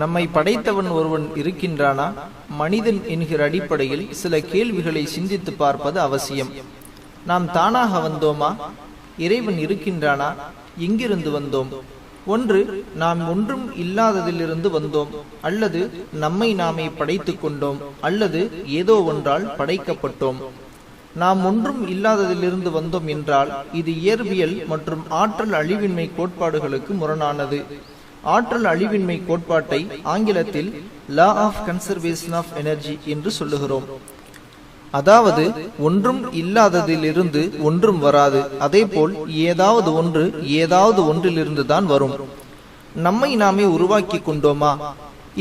நம்மை படைத்தவன் ஒருவன் இருக்கின்றானா? மனிதன் என்கிற அடிப்படையில் சில கேள்விகளை சிந்தித்து பார்ப்பது அவசியம். நாம் தானாக வந்தோமா? இறைவன் இருக்கின்றானா? எங்கிருந்து வந்தோம்? ஒன்று, நாம் ஒன்றும் இல்லாததிலிருந்து வந்தோம், அல்லது நம்மை நாமே படைத்து கொண்டோம், அல்லது ஏதோ ஒன்றால் படைக்கப்பட்டோம். நாம் ஒன்றும் இல்லாததிலிருந்து வந்தோம் என்றால் இது இயற்பியல் மற்றும் ஆற்றல் அழிவின்மை கோட்பாடுகளுக்கு முரணானது. ஆற்றல் அழிவின்மை கோட்பாட்டை ஆங்கிலத்தில் law of conservation of energy என்று சொல்லுகிறோம். அதாவது ஒன்றும் இல்லாததிலிருந்து ஒன்றும் வராது. அதேபோல் ஏதாவது ஒன்று ஏதாவது ஒன்றிலிருந்து தான் வரும். நம்மை நாமே உருவாக்கி கொண்டோமா?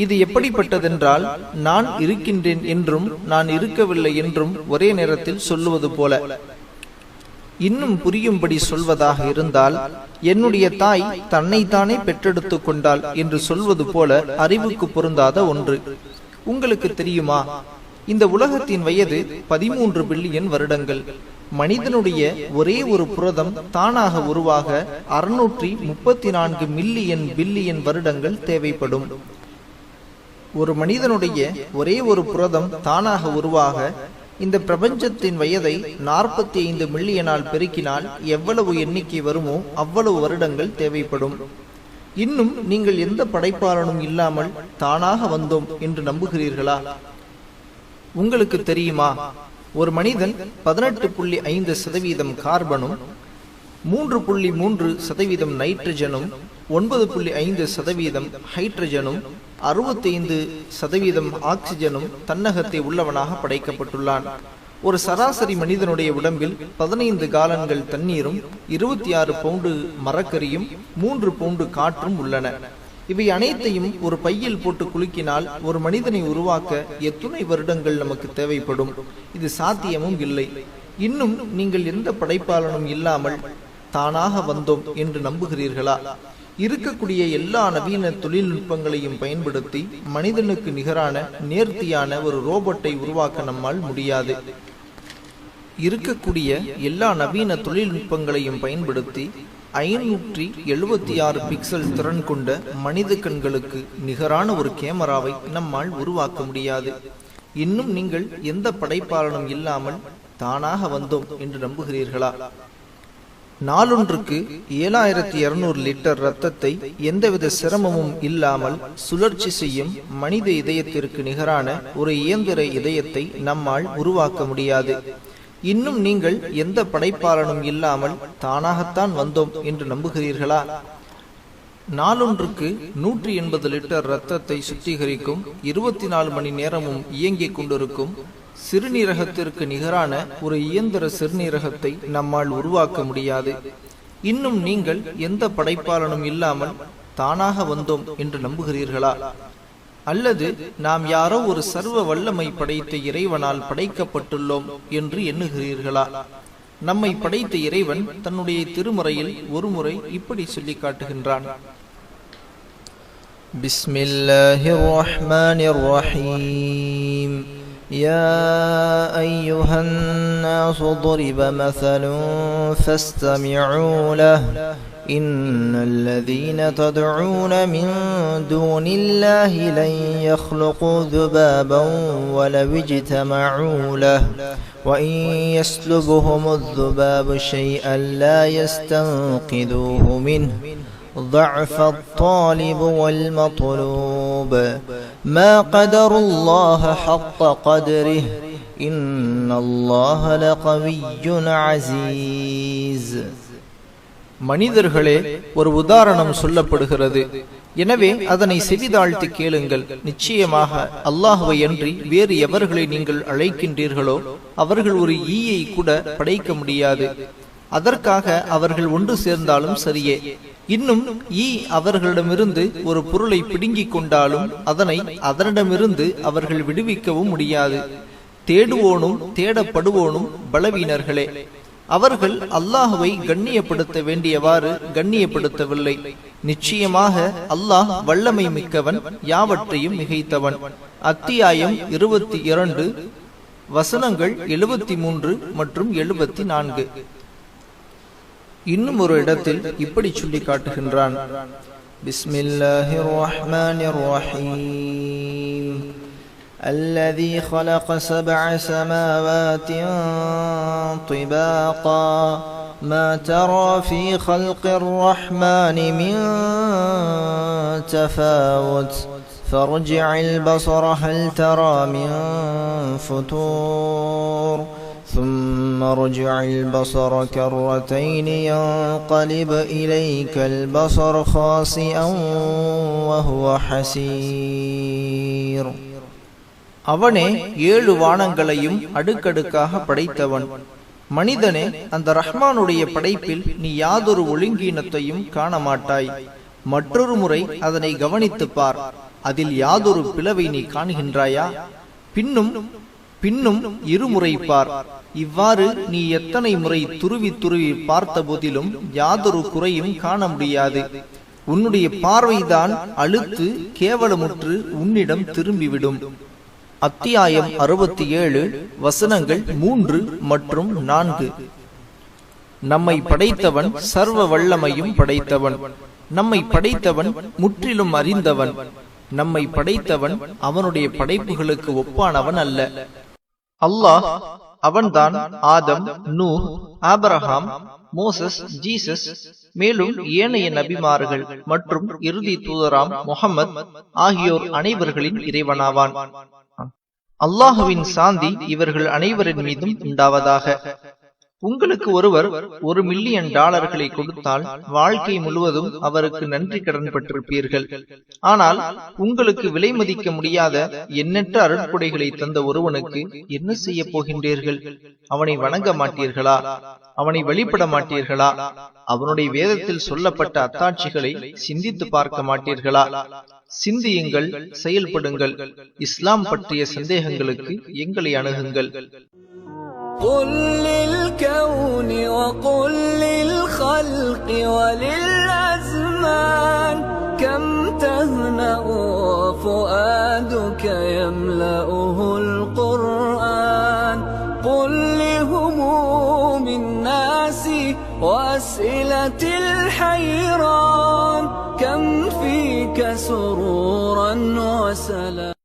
இது எப்படிப்பட்டதென்றால், நான் இருக்கின்றேன் என்றும் நான் இருக்கவில்லை என்றும் ஒரே நேரத்தில் சொல்லுவது போல. இன்னும் புரியும்படி சொல்வதாக இருந்தால், என்னுடைய தாய் தன்னைத்தானே பெற்றெடுத்து கொண்டாள் என்று சொல்வது போல அறிவுக்கு பொருந்தாத ஒன்று. உங்களுக்கு தெரியுமா, இந்த உலகத்தின் வயது 13 பில்லியன் வருடங்கள். மனிதனுடைய ஒரே ஒரு புரதம் தானாக உருவாக 634 மில்லியன் பில்லியன் வருடங்கள் தேவைப்படும். ஒரு மனிதனுடைய ஒரே ஒரு புரதம் தானாக உருவாக இந்த பிரபஞ்சத்தின் வயதை 45 மில்லியனால் பெருக்கினால் எவ்வளவு எண்ணிக்கை வருமோ அவ்வளவு வருடங்கள் தேவைப்படும். இன்னும் நீங்கள் எந்த படைப்பாளனும் இல்லாமல் தானாக வந்தோம் என்று நம்புகிறீர்களா? உங்களுக்கு தெரியுமா, ஒரு மனிதன் 18.5% கார்பனும், 3.3% நைட்ரஜனும், 9.5% ஹைட்ரஜனும், 65% ஆக்சிஜனும் தன்னகத்தை உள்ளவனாக படைக்கப்பட்டுள்ளான். ஒரு சராசரி மனிதனுடைய உடம்பில் 15 காலன்கள் தண்ணீரும் 26 பவுண்டு மரக்கரியும் 3 பவுண்டு காற்றும் உள்ளன. இவை அனைத்தையும் ஒரு பையில் போட்டு குலுக்கினால் ஒரு மனிதனை உருவாக்க எத்தனை வருடங்கள் நமக்கு தேவைப்படும்? இது சாத்தியமும் இல்லை. இன்னும் நீங்கள் எந்த படைப்பாளனும் இல்லாமல் தானாக வந்தோம் என்று நம்புகிறீர்களா? இருக்கக்கூடிய எல்லா நவீன தொழில்நுட்பங்களையும் பயன்படுத்தி மனிதனுக்கு நிகரான நேர்த்தியான ஒரு ரோபோட்டை உருவாக்க நம்மால் முடியாது. இருக்கக்கூடிய எல்லா நவீன தொழில்நுட்பங்களையும் பயன்படுத்தி 576 பிக்சல் திறன் கொண்ட மனித கண்களுக்கு நிகரான ஒரு கேமராவை நம்மால் உருவாக்க முடியாது. இன்னும் நீங்கள் எந்த படைப்பாளனும் இல்லாமல் தானாக வந்தோம் என்று நம்புகிறீர்களா? நாளொன்றுக்கு 7200 லிட்டர் இரத்தத்தை எந்தவித சிரமமும் இல்லாமல் சுழற்சி செய்யும் மனித இதயத்திற்கு நிகரான ஒரு இயந்திர இதயத்தை நம்மால் உருவாக்க முடியாது. இன்னும் நீங்கள் எந்த படைப்பாளனும் இல்லாமல் தானாகத்தான் வந்தோம் என்று நம்புகிறீர்களா? நாளொன்றுக்கு 180 லிட்டர் இரத்தத்தை சுத்திகரிக்கும் 24 மணி நேரமும் இயங்கிக் கொண்டிருக்கும் சிறுநீரகத்திற்கு நிகரான ஒரு இயந்திர சிறுநீரகத்தை நம்மால் உருவாக்க முடியாது. இன்னும் நீங்கள் எந்த படைப்பாளனும் இல்லாமல் தானாக வந்தோம் என்று நம்புகிறீர்களா? அல்லது நாம் யாரோ ஒரு சர்வ வல்லமை படைத்த இறைவனால் படைக்கப்பட்டுள்ளோம் என்று எண்ணுகிறீர்களா? நம்மை படைத்த இறைவன் தன்னுடைய திருமுறையில் ஒரு முறை இப்படி சொல்லி காட்டுகின்றான். பிஸ்மில்லாஹிர் ரஹ்மானிர் ரஹீம். யா அய்யுஹன் நாஸு ضرب مثل فاستمعوا له إن الذين تدعون من دون الله لن يخلقوا ذبابا ولو اجتمعوا له وإن يسلبهم الذباب شيئا لا يستنقذوه منه ضعف الطالب والمطلوب ما قدر الله حق قدره إن الله لقوي عزيز. மனிதர்களே, ஒரு உதாரணம் சொல்லப்படுகிறது. எனவே அதனை செவிதாழ்த்தி கேளுங்கள். நிச்சயமாக அல்லாஹ்வை அன்றி வேறு எவர்களை நீங்கள் அழைக்கின்றீர்களோ அவர்கள் ஒரு ஈயை கூட படைக்க முடியாது. அதற்காக அவர்கள் ஒன்று சேர்ந்தாலும் சரியே. இன்னும் ஈ அவர்களிடமிருந்து ஒரு பொருளை பிடுங்கிக் கொண்டாலும் அதனை அதனிடமிருந்து அவர்கள் விடுவிக்கவும் முடியாது. தேடுவோனும் தேடப்படுவோனும் பலவீனர்களே. அவர்கள் அல்லாஹுவை கண்ணியப்படுத்த வேண்டியவாறு கண்ணியப்படுத்தவில்லை. நிச்சயமாக அல்லாஹ் வல்லமை மிக்கவன், யாவற்றையும் மிகைத்தவன். அத்தியாயம் 22 வசனங்கள் 73 மற்றும் 74. இன்னும் ஒரு இடத்தில் இப்படி சொல்லி காட்டுகின்றான். بسم الله الرحمن الرحيم الذي خلق 7 سماوات طباقا ما ترى في خلق الرحمن من تفاوت فارجع البصر هل ترى من فتور ثم ارجع البصر كرتين ينقلب إليك البصر خاسئا وهو حسير. அவனே 7 வானங்களையும் அடுக்கடுக்காக படைத்தவன். மனிதனே, அந்த ரஹ்மானுடைய படைப்பில் நீ யாதொரு ஒழுங்கீனத்தையும் காண மாட்டாய். மற்றொரு முறை அதனை கவனித்துப் பார். அதில் யாதொரு பிளவை நீ காண்கின்றாயா? பின்னும் பின்னும் இருமுறை பார். இவ்வாறு நீ எத்தனை முறை துருவி துருவி பார்த்த போதிலும் யாதொரு குறையும் காண முடியாது. உன்னுடைய பார்வைதான் அழுத்து கேவலமுற்று உன்னிடம் திரும்பிவிடும். அத்தியாயம் 67 வசனங்கள் 3 மற்றும் 4. நம்மை படைத்தவன் சர்வ வல்லமையும் படைத்தவன். நம்மை படைத்தவன் முற்றிலும் அறிந்தவன். நம்மை படைத்தவன் அவனுடைய படைப்புகளுக்கு ஒப்பானவன் அல்ல. அல்லாஹ் அவன்தான் ஆதம், நூஹ், ஆபிரகாம், மோசஸ், ஜீசஸ், மேலும் ஏனைய நபிமார்கள் மற்றும் இறுதி தூதராம் முஹம்மத் ஆகியோர் அனைவர்களின் இறைவனாவான். அல்லாஹுவின் சாந்தி இவர்கள் அனைவரின் மீதும் உண்டாவதாக. உங்களுக்கு ஒருவர் $1 மில்லியன் கொடுத்தால் வாழ்க்கை முழுவதும் அவருக்கு நன்றி கடன் பட்டிருப்பீர்கள். ஆனால் உங்களுக்கு விலை மதிக்க முடியாத எண்ணற்ற அருட்கொடைகளை தந்த ஒருவனுக்கு என்ன செய்ய போகின்றீர்கள்? அவனை வணங்க மாட்டீர்களா? அவனை வழிபட மாட்டீர்களா? அவனுடைய வேதத்தில் சொல்லப்பட்ட அத்தாட்சிகளை சிந்தித்து பார்க்க மாட்டீர்களா? சிந்தியுங்கள், செயல்படுங்கள். இஸ்லாம் பற்றிய சந்தேகங்களுக்கு எங்களை அணுகுங்கள். قل للكون وقل للخلق وللأزمان كم تهنأ وفؤادك يملأه القرآن قل لهموم الناس وأسئلة الحيران كم فيك سرورا وسلام.